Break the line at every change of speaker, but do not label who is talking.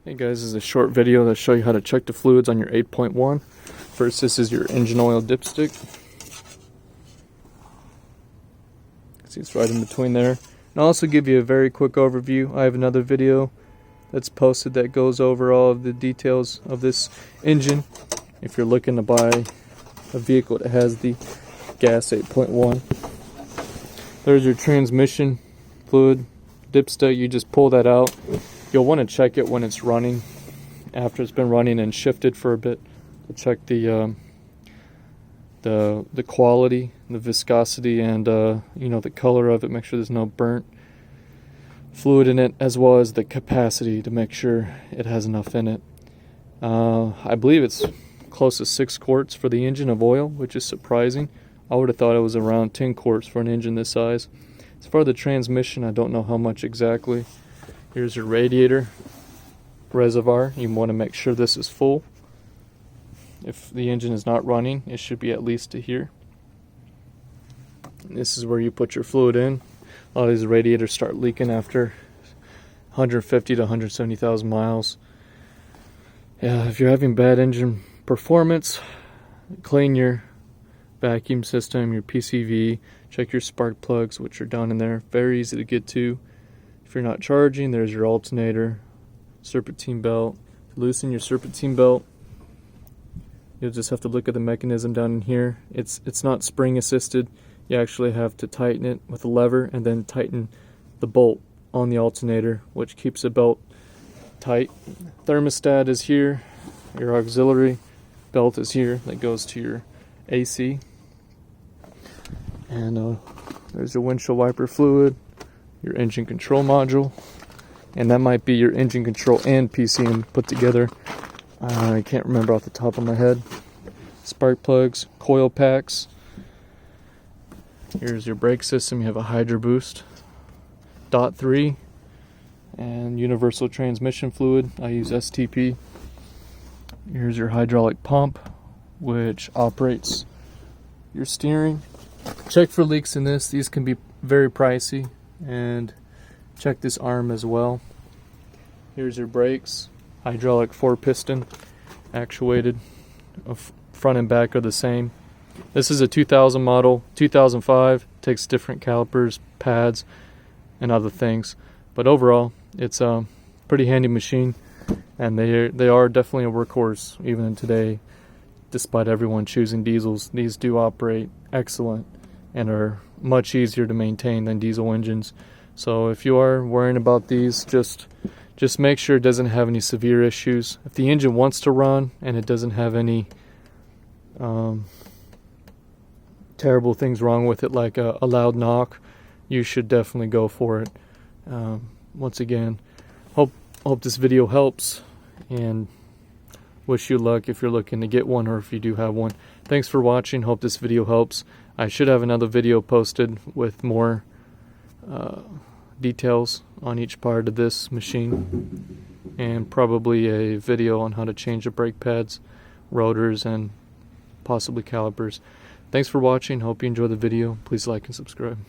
Hey guys, this is a short video to show you how to check the fluids on your 8.1. First, this is your engine oil dipstick. See, it's right in between there. And I'll also give you a very quick overview. I have another video that's posted that goes over all of the details of this engine. If you're looking to buy a vehicle that has the gas 8.1. There's your transmission fluid dipstick. You just pull that out. You'll want to check it when it's running, after it's been running and shifted for a bit, to check the quality, the viscosity, and the color of it. Make sure there's no burnt fluid in it, as well as the capacity to make sure it has enough in it. I believe it's close to 6 quarts for the engine of oil, which is surprising. I would have thought it was around 10 quarts for an engine this size. As far as the transmission, I don't know how much exactly. Here's your radiator reservoir. You want to make sure this is full. If the engine is not running, it should be at least to here. And this is where you put your fluid in. A lot of these radiators start leaking after 150 to 170,000 miles. Yeah, if you're having bad engine performance, clean your vacuum system, your PCV, check your spark plugs, which are down in there. Very easy to get to. If you're not charging, there's your alternator, serpentine belt. Loosen your serpentine belt. You'll just have to look at the mechanism down in here. It's not spring assisted. You actually have to tighten it with a lever and then tighten the bolt on the alternator, which keeps the belt tight. Thermostat is here. Your auxiliary belt is here. That goes to your AC. And there's your windshield wiper fluid, your engine control module, and that might be your engine control and PCM put together. I can't remember off the top of my head. Spark plugs, coil packs. Here's your brake system. You have a Hydro Boost, DOT 3, and universal transmission fluid. I use STP. Here's your hydraulic pump, which operates your steering. Check for leaks in this. These can be very pricey. And check this arm as well. Here's your brakes. Hydraulic 4-piston actuated. Front and back are the same. This is a 2000 model. 2005 takes different calipers, pads, and other things. But overall, it's a pretty handy machine, and they are definitely a workhorse even today. Despite everyone choosing diesels, these do operate excellent and are much easier to maintain than diesel engines. So if you are worrying about these, just make sure it doesn't have any severe issues. If the engine wants to run and it doesn't have any terrible things wrong with it, like a loud knock, you should definitely go for it. Once again, hope this video helps, and wish you luck if you're looking to get one or if you do have one. Thanks for watching. Hope this video helps. I should have another video posted with more details on each part of this machine, and probably a video on how to change the brake pads, rotors, and possibly calipers. Thanks for watching. Hope you enjoy the video. Please like and subscribe.